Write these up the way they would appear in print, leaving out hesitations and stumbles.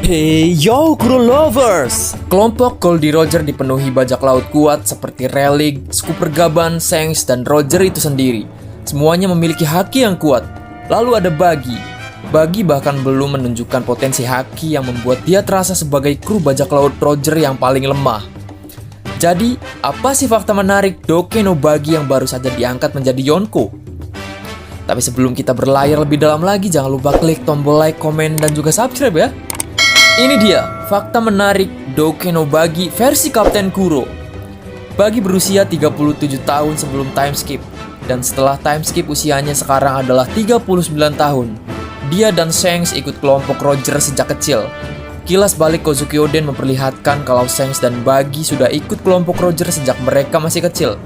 Hey yo Kuro Lovers! Kelompok Goldie Roger dipenuhi bajak laut kuat seperti Rayleigh, Skipper Gaban, Shanks, dan Roger itu sendiri. Semuanya memiliki haki yang kuat. Lalu ada Buggy. Buggy bahkan belum menunjukkan potensi haki yang membuat dia terasa sebagai kru bajak laut Roger yang paling lemah. Jadi, apa sih fakta menarik Doke no Buggy yang baru saja diangkat menjadi Yonko? Tapi sebelum kita berlayar lebih dalam lagi, jangan lupa klik tombol like, komen, dan juga subscribe ya. Ini dia, fakta menarik Doke no Buggy versi Kapten Kuro. Buggy berusia 37 tahun sebelum time skip, dan setelah time skip usianya sekarang adalah 39 tahun. Dia dan Shanks ikut kelompok Roger sejak kecil. Kilas balik Kozuki Oden memperlihatkan kalau Shanks dan Buggy sudah ikut kelompok Roger sejak mereka masih kecil.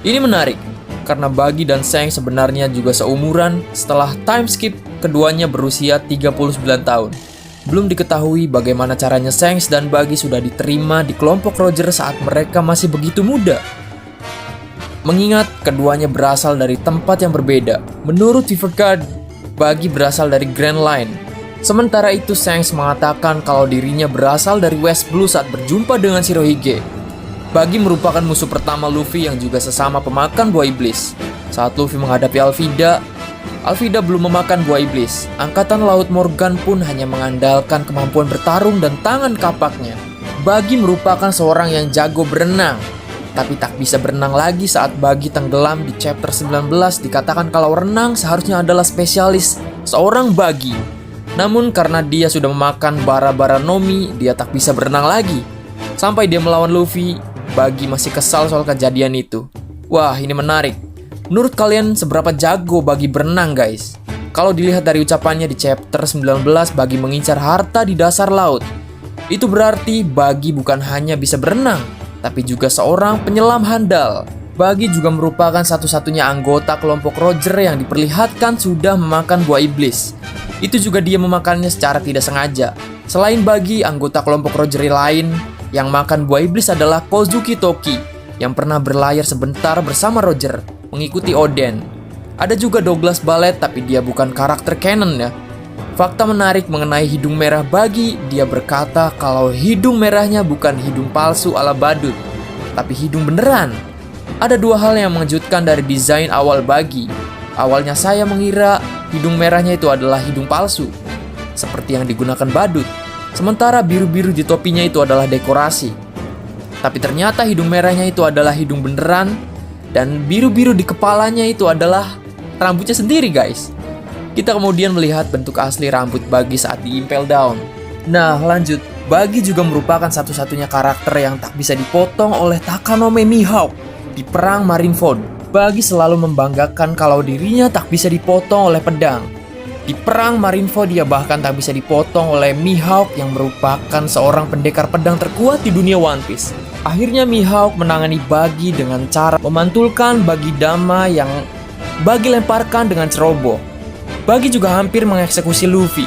Ini menarik, karena Buggy dan Shanks sebenarnya juga seumuran. Setelah time skip, keduanya berusia 39 tahun. Belum diketahui bagaimana caranya Shanks dan Buggy sudah diterima di kelompok Roger saat mereka masih begitu muda. Mengingat keduanya berasal dari tempat yang berbeda. Menurut Vivercard, Buggy berasal dari Grand Line. Sementara itu Shanks mengatakan kalau dirinya berasal dari West Blue saat berjumpa dengan Shirohige. Buggy merupakan musuh pertama Luffy yang juga sesama pemakan buah iblis. Saat Luffy menghadapi Alvida belum memakan buah iblis. Angkatan Laut Morgan pun hanya mengandalkan kemampuan bertarung dan tangan kapaknya. Buggy merupakan seorang yang jago berenang, tapi tak bisa berenang lagi saat Buggy tenggelam di chapter 19. Dikatakan kalau renang seharusnya adalah spesialis seorang Buggy. Namun karena dia sudah memakan bara-bara Nomi, dia tak bisa berenang lagi. Sampai dia melawan Luffy, Buggy masih kesal soal kejadian itu. Wah, ini menarik. Menurut kalian seberapa jago Buggy berenang, guys? Kalau dilihat dari ucapannya di chapter 19, Buggy mengincar harta di dasar laut. Itu berarti Buggy bukan hanya bisa berenang, tapi juga seorang penyelam handal. Buggy juga merupakan satu-satunya anggota kelompok Roger yang diperlihatkan sudah memakan buah iblis. Itu juga dia memakannya secara tidak sengaja. Selain Buggy, anggota kelompok Roger lain yang makan buah iblis adalah Kozuki Toki, yang pernah berlayar sebentar bersama Roger, mengikuti Oden. Ada juga Douglas Ballet, tapi dia bukan karakter canon ya. Fakta menarik mengenai hidung merah Buggy, dia berkata kalau hidung merahnya bukan hidung palsu ala badut, tapi hidung beneran. Ada dua hal yang mengejutkan dari desain awal Buggy. Awalnya saya mengira hidung merahnya itu adalah hidung palsu, seperti yang digunakan badut. Sementara biru-biru di topinya itu adalah dekorasi. Tapi ternyata hidung merahnya itu adalah hidung beneran, dan biru-biru di kepalanya itu adalah rambutnya sendiri, guys. Kita kemudian melihat bentuk asli rambut Buggy saat di Impel Down. Nah, lanjut. Buggy juga merupakan satu-satunya karakter yang tak bisa dipotong oleh Takanome Mihawk di perang Marineford. Buggy selalu membanggakan kalau dirinya tak bisa dipotong oleh pedang. Di perang Marineford dia bahkan tak bisa dipotong oleh Mihawk yang merupakan seorang pendekar pedang terkuat di dunia One Piece. Akhirnya Mihawk menangani Buggy dengan cara memantulkan Buggy Dama yang Buggy lemparkan dengan ceroboh. Buggy juga hampir mengeksekusi Luffy.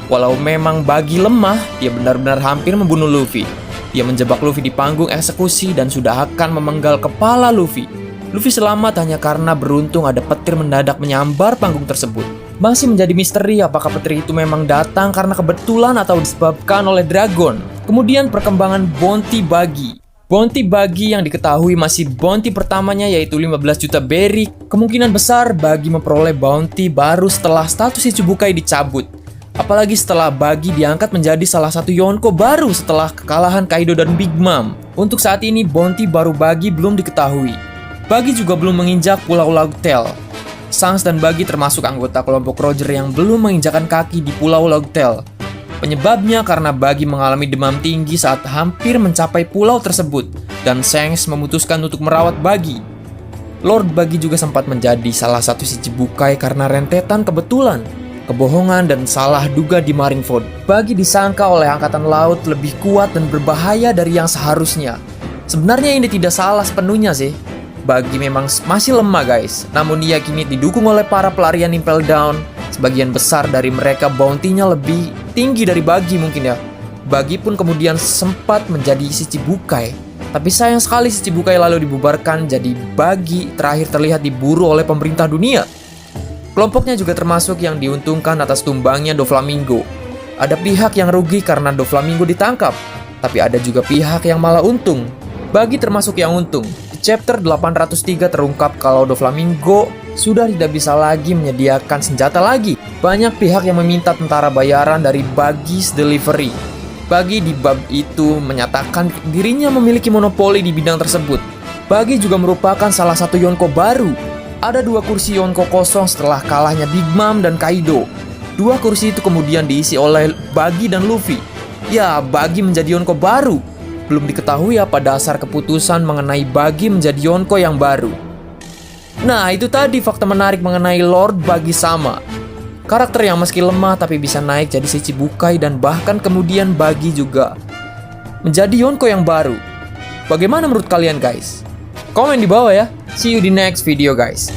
Walau memang Buggy lemah, dia benar-benar hampir membunuh Luffy. Dia menjebak Luffy di panggung eksekusi dan sudah akan memenggal kepala Luffy. Luffy selamat hanya karena beruntung ada petir mendadak menyambar panggung tersebut. Masih menjadi misteri apakah petir itu memang datang karena kebetulan atau disebabkan oleh Dragon. Kemudian perkembangan bounty Buggy. Bounty Buggy yang diketahui masih bounty pertamanya yaitu 15 juta berry. Kemungkinan besar Buggy memperoleh bounty baru setelah status Ichibukai dicabut. Apalagi setelah Buggy diangkat menjadi salah satu Yonko baru setelah kekalahan Kaido dan Big Mom. Untuk saat ini bounty baru Buggy belum diketahui. Buggy juga belum menginjak Pulau Logtail. Shanks dan Buggy termasuk anggota kelompok Roger yang belum menginjakan kaki di Pulau Logtail. Penyebabnya karena Buggy mengalami demam tinggi saat hampir mencapai pulau tersebut, dan Shanks memutuskan untuk merawat Buggy. Lord Buggy juga sempat menjadi salah satu Shichibukai karena rentetan kebetulan, kebohongan, dan salah duga di Marineford. Buggy disangka oleh Angkatan Laut lebih kuat dan berbahaya dari yang seharusnya. Sebenarnya ini tidak salah sepenuhnya sih. Buggy memang masih lemah, guys. Namun dia kini didukung oleh para pelarian Impel Down. Sebagian besar dari mereka bounty-nya lebih tinggi dari Buggy mungkin ya. Buggy pun kemudian sempat menjadi Shichibukai. Tapi sayang sekali Shichibukai lalu dibubarkan, jadi Buggy terakhir terlihat diburu oleh pemerintah dunia. Kelompoknya juga termasuk yang diuntungkan atas tumbangnya Doflamingo. Ada pihak yang rugi karena Doflamingo ditangkap, tapi ada juga pihak yang malah untung. Bagi termasuk yang untung. Di chapter 803 terungkap kalau Doflamingo sudah tidak bisa lagi menyediakan senjata lagi. Banyak pihak yang meminta tentara bayaran dari Buggy's Delivery. Buggy di bab itu menyatakan dirinya memiliki monopoli di bidang tersebut. Buggy juga merupakan salah satu Yonko baru. Ada 2 kursi Yonko kosong setelah kalahnya Big Mom dan Kaido. 2 kursi itu kemudian diisi oleh Buggy dan Luffy. Ya, Buggy menjadi Yonko baru. Belum diketahui apa dasar keputusan mengenai Buggy menjadi Yonko yang baru. Nah, itu tadi fakta menarik mengenai Lord Buggy sama. Karakter yang meski lemah tapi bisa naik jadi Shichibukai dan bahkan kemudian Buggy juga menjadi Yonko yang baru. Bagaimana menurut kalian guys? Komen di bawah ya. See you di next video guys.